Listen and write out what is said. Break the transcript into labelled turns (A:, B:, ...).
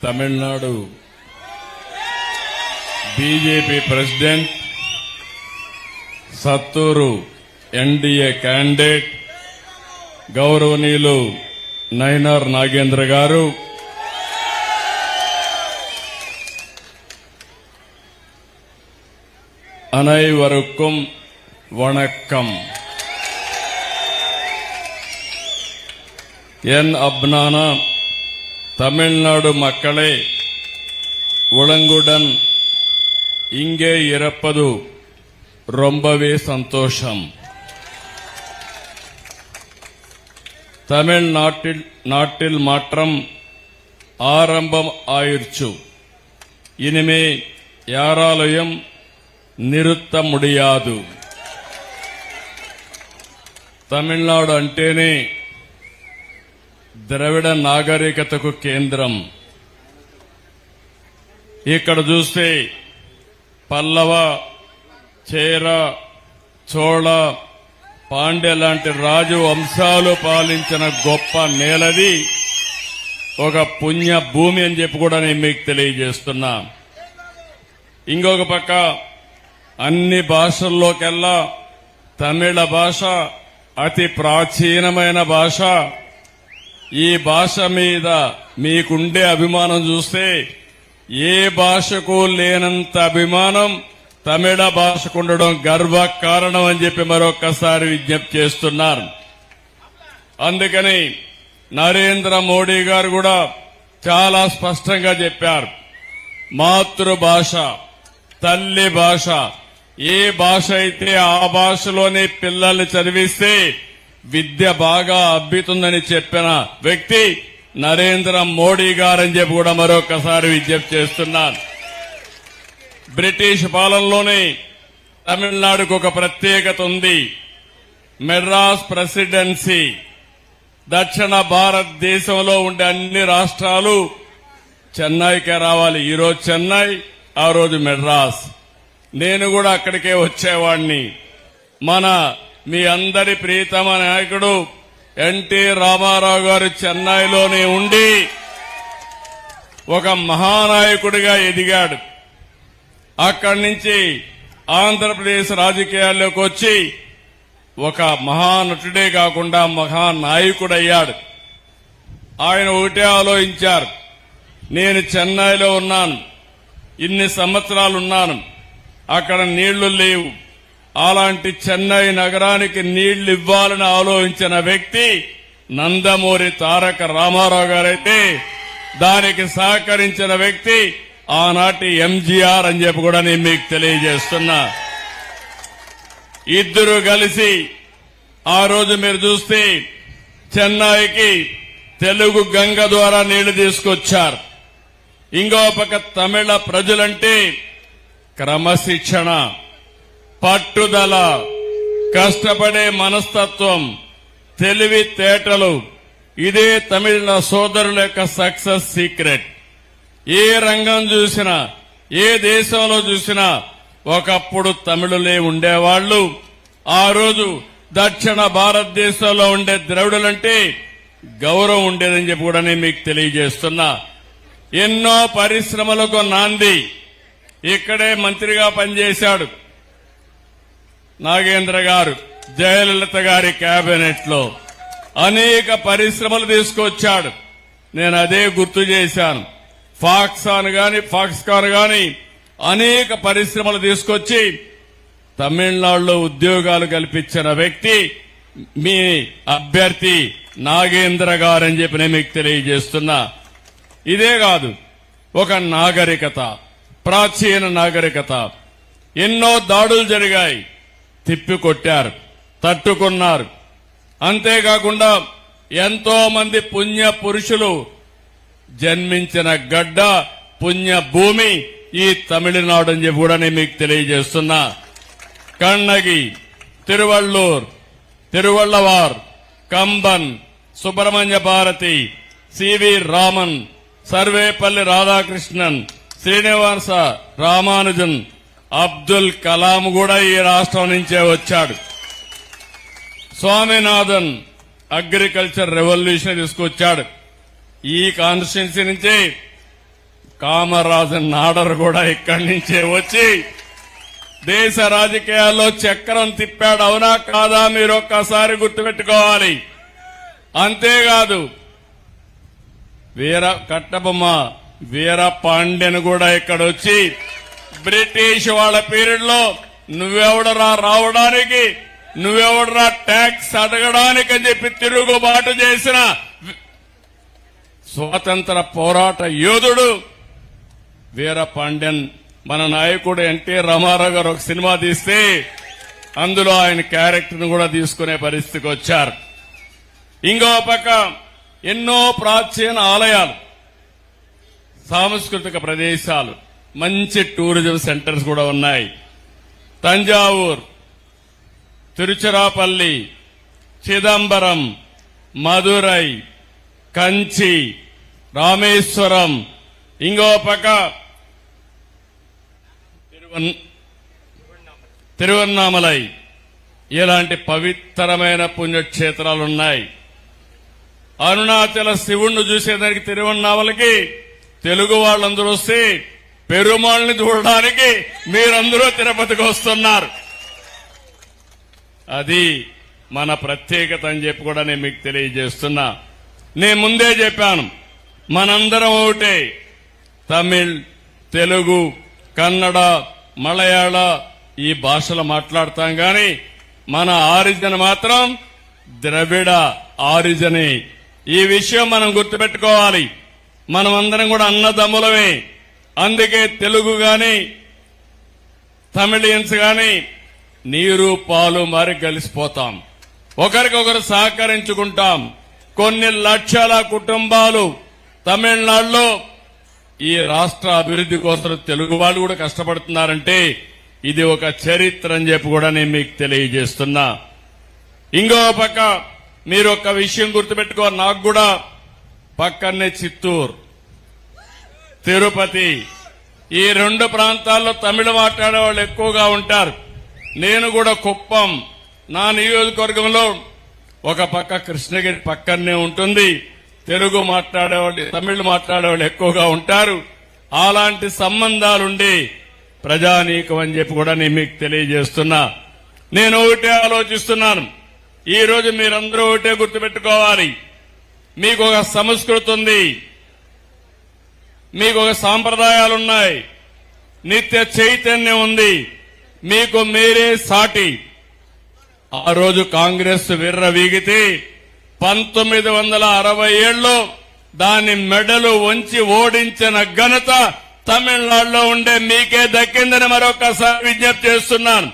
A: Tamil Nadu BJP president Sattur NDA candidate గౌరవనీయులు నయనార్ నాగేంద్ర గారు, அனைவருக்கும் வணக்கம். என் அப்னான தமிழ்நாடு மக்களே, உளங்குடன் இங்கே இருப்பது ரொம்பவே சந்தோஷம். தமிழ்நாட்டில் மாற்றம் ஆரம்பம் ஆயிடுச்சு. இனிமே யாராலையும் నిరుత్త ముడియాదు. తమిళనాడు అంటేనే ద్రవిడ నాగరికతకు కేంద్రం. ఇక్కడ చూస్తే పల్లవ, చేర, చోళ, పాండ్య లాంటి రాజు వంశాలు పాలించిన గొప్ప నేలది, ఒక పుణ్య భూమి అని చెప్పి కూడా నేను మీకు తెలియజేస్తున్నా. ఇంకొక పక్క అన్ని భాషల్లోకెల్లా తమిళ భాష అతి ప్రాచీనమైన భాష. ఈ భాష మీద మీకుండే అభిమానం చూస్తే ఏ భాషకు లేనంత అభిమానం తమిళ భాషకు ఉండడం గర్వకారణం అని చెప్పి మరొక్కసారి విజ్ఞప్తి చేస్తున్నారు. అందుకని నరేంద్ర మోడీ గారు కూడా చాలా స్పష్టంగా చెప్పారు, మాతృభాష, తల్లి భాష, ఏ భాష అయితే ఆ భాషలోనే పిల్లల్ని చదివిస్తే విద్య బాగా అబ్బుతుందని చెప్పిన వ్యక్తి నరేంద్ర మోడీ గారని చెప్పి కూడా మరొకసారి విజ్ఞప్తి చేస్తున్నారు. బ్రిటిష్ పాలనలోనే తమిళనాడుకు ఒక ప్రత్యేకత ఉంది. మెడ్రాస్ ప్రెసిడెన్సీ దక్షిణ భారతదేశంలో ఉండే అన్ని రాష్ట్రాలు చెన్నైకే రావాలి. ఈరోజు చెన్నై, ఆ రోజు మెడ్రాస్. నేను కూడా అక్కడికే వచ్చేవాడిని. మీ అందరి ప్రియతమ నాయకుడు ఎన్టీ రామారావు గారు చెన్నైలోనే ఉండి ఒక మహానాయకుడిగా ఎదిగాడు. అక్కడి నుంచి ఆంధ్రప్రదేశ్ రాజకీయాల్లోకి వచ్చి ఒక మహానటుడే కాకుండా మహానాయకుడయ్యాడు. ఆయన ఒకటే ఆలోచించారు, నేను చెన్నైలో ఉన్నాను, ఇన్ని సంవత్సరాలున్నాను, అక్కడ నీళ్లు లేవు, అలాంటి చెన్నై నగరానికి నీళ్లు ఇవ్వాలని ఆలోచించిన వ్యక్తి నందమూరి తారక రామారావు గారైతే దానికి సహకరించిన వ్యక్తి ఆనాటి ఎంజీఆర్ అని చెప్పి కూడా నేను మీకు తెలియజేస్తున్నా. ఇద్దరు కలిసి ఆ రోజు మీరు చూస్తే చెన్నైకి తెలుగు గంగ ద్వారా నీళ్లు తీసుకొచ్చారు. ఇంకో పక్క తమిళ ప్రజలంటే క్రమశిక్షణ, పట్టుదల, కష్టపడే మనస్తత్వం, తెలివితేటలు, ఇదే తమిళ సోదరుల యొక్క సక్సెస్ సీక్రెట్. ఏ రంగం చూసినా, ఏ దేశంలో చూసినా ఒకప్పుడు తమిళులే ఉండేవాళ్లు. ఆ రోజు దక్షిణ భారతదేశంలో ఉండే ద్రవిడులంటే గౌరవం ఉండేదని చెప్పి కూడా నేను మీకు తెలియజేస్తున్నా. ఎన్నో పరిశ్రమలకు నాంది. ఇక్కడే మంత్రిగా పనిచేశాడు నాగేంద్ర గారు, జయలలిత గారి కేబినెట్ లో అనేక పరిశ్రమలు తీసుకొచ్చాడు. నేను అదే గుర్తు చేశాను. ఫాక్స్కాన్ గాని అనేక పరిశ్రమలు తీసుకొచ్చి తమిళనాడులో ఉద్యోగాలు కల్పించిన వ్యక్తి మీ అభ్యర్థి నాగేంద్ర గారని చెప్పి నేను మీకు తెలియజేస్తున్నా. ఇదే కాదు, ఒక నాగరికత, ప్రాచీన నాగరికత. ఎన్నో దాడులు జరిగాయి, తిప్పికొట్టారు, తట్టుకున్నారు. అంతేకాకుండా ఎంతో మంది పుణ్య పురుషులు జన్మించిన గడ్డ, పుణ్య భూమి ఈ తమిళనాడు అని చెప్పి కూడా నేను మీకు తెలియజేస్తున్నా. కన్నగి, తిరువళ్ళూర్, తిరువళ్ళవార్, కంబన్, సుబ్రహ్మణ్య భారతి, సివి రామన్, సర్వేపల్లి రాధాకృష్ణన్, శ్రీనివాస రామానుజన్, అబ్దుల్ కలాం కూడా ఈ రాష్ట్రం నుంచే వచ్చాడు. స్వామినాథన్ అగ్రికల్చర్ రెవల్యూషన్ తీసుకొచ్చాడు. ఈ కాన్స్టిట్యున్సీ నుంచి కామరాజు నాడర్ కూడా ఇక్కడి నుంచే వచ్చి దేశ రాజకీయాల్లో చక్రం తిప్పాడు. అవునా కాదా మీరు ఒక్కసారి గుర్తుపెట్టుకోవాలి. అంతేకాదు కట్టబొమ్మ వీర పాండ్యన్ కూడా ఇక్కడ వచ్చి బ్రిటిష్ వాళ్ళ పీరియడ్ లో నువ్వెవడరా రావడానికి, నువ్వెవడరా ట్యాక్స్ అడగడానికి అని చెప్పి తిరుగుబాటు చేసిన స్వాతంత్ర పోరాట యోధుడు వీర పాండ్యన్. మన నాయకుడు ఎన్టీ రామారావు గారు ఒక సినిమా తీస్తే అందులో ఆయన క్యారెక్టర్ ను కూడా తీసుకునే పరిస్థితికి వచ్చారు. ఇంకో పక్క ఎన్నో ప్రాచీన ఆలయాలు, సాంస్కృతిక ప్రదేశాలు, మంచి టూరిజం సెంటర్స్ కూడా ఉన్నాయి. తంజావూర్, తిరుచిరాపల్లి, చిదంబరం, మదురై, కంచి, రామేశ్వరం, ఇంకో పక్క తిరువన్నామలై, ఇలాంటి పవిత్రమైన పుణ్యక్షేత్రాలున్నాయి. అరుణాచల శివుణ్ణి చూసేదానికి తిరువన్నామలకి తెలుగు వాళ్ళందరూ వస్తే పెరుమాళ్ళని చూడడానికి మీరందరూ తిరుపతికి వస్తున్నారు. అది మన ప్రత్యేకత అని చెప్పి కూడా నేను మీకు తెలియజేస్తున్నా. నేను ముందే చెప్పాను, మనందరం ఒకటే. తమిళ్, తెలుగు, కన్నడ, మలయాళ ఈ భాషలు మాట్లాడతాం గాని మన ఆరిజిన్ మాత్రం ద్రవిడ ఆరిజినే. ఈ విషయం మనం గుర్తుపెట్టుకోవాలి. మనమందరం కూడా అన్నదమ్ములమే. అందుకే తెలుగు గాని తమిళియన్స్ గాని నీరు పాలు మారి కలిసిపోతాం, ఒకరికొకరు సహకరించుకుంటాం. కొన్ని లక్షల కుటుంబాలు తమిళనాడులో ఈ రాష్ట్ర అభివృద్ధి కోసం తెలుగు వాళ్ళు కూడా కష్టపడుతున్నారంటే ఇది ఒక చరిత్ర అని చెప్పి కూడా నేను మీకు తెలియజేస్తున్నా. ఇంకో పక్క మీరు ఒక విషయం గుర్తుపెట్టుకో, నాకు కూడా పక్కనే చిత్తూరు, తిరుపతి, ఈ రెండు ప్రాంతాల్లో తమిళ మాట్లాడే వాళ్ళు ఎక్కువగా ఉంటారు. నేను కూడా కుప్పం, నా నియోజకవర్గంలో ఒక పక్క కృష్ణగిరి పక్కనే ఉంటుంది. తెలుగు మాట్లాడేవాళ్ళు, తమిళ మాట్లాడేవాళ్ళు ఎక్కువగా ఉంటారు. అలాంటి సంబంధాలుండి ప్రజానీకం అని చెప్పి కూడా నేను మీకు తెలియజేస్తున్నా. నేను ఒకటే ఆలోచిస్తున్నాను, ఈ రోజు మీరందరూ ఒకటే గుర్తుపెట్టుకోవాలి. మీకు ఒక సంస్కృతి ఉంది, మీకు ఒక సాంప్రదాయాలున్నాయి, నిత్య చైతన్యం ఉంది, మీకు మీరే సాటి. ఆ రోజు కాంగ్రెస్ విర్రవీగితే 1967లో దాని మెడలు వంచి ఓడించిన ఘనత తమిళనాడులో ఉండే మీకే దక్కిందని మరొకసారి విజ్ఞప్తి చేస్తున్నాను.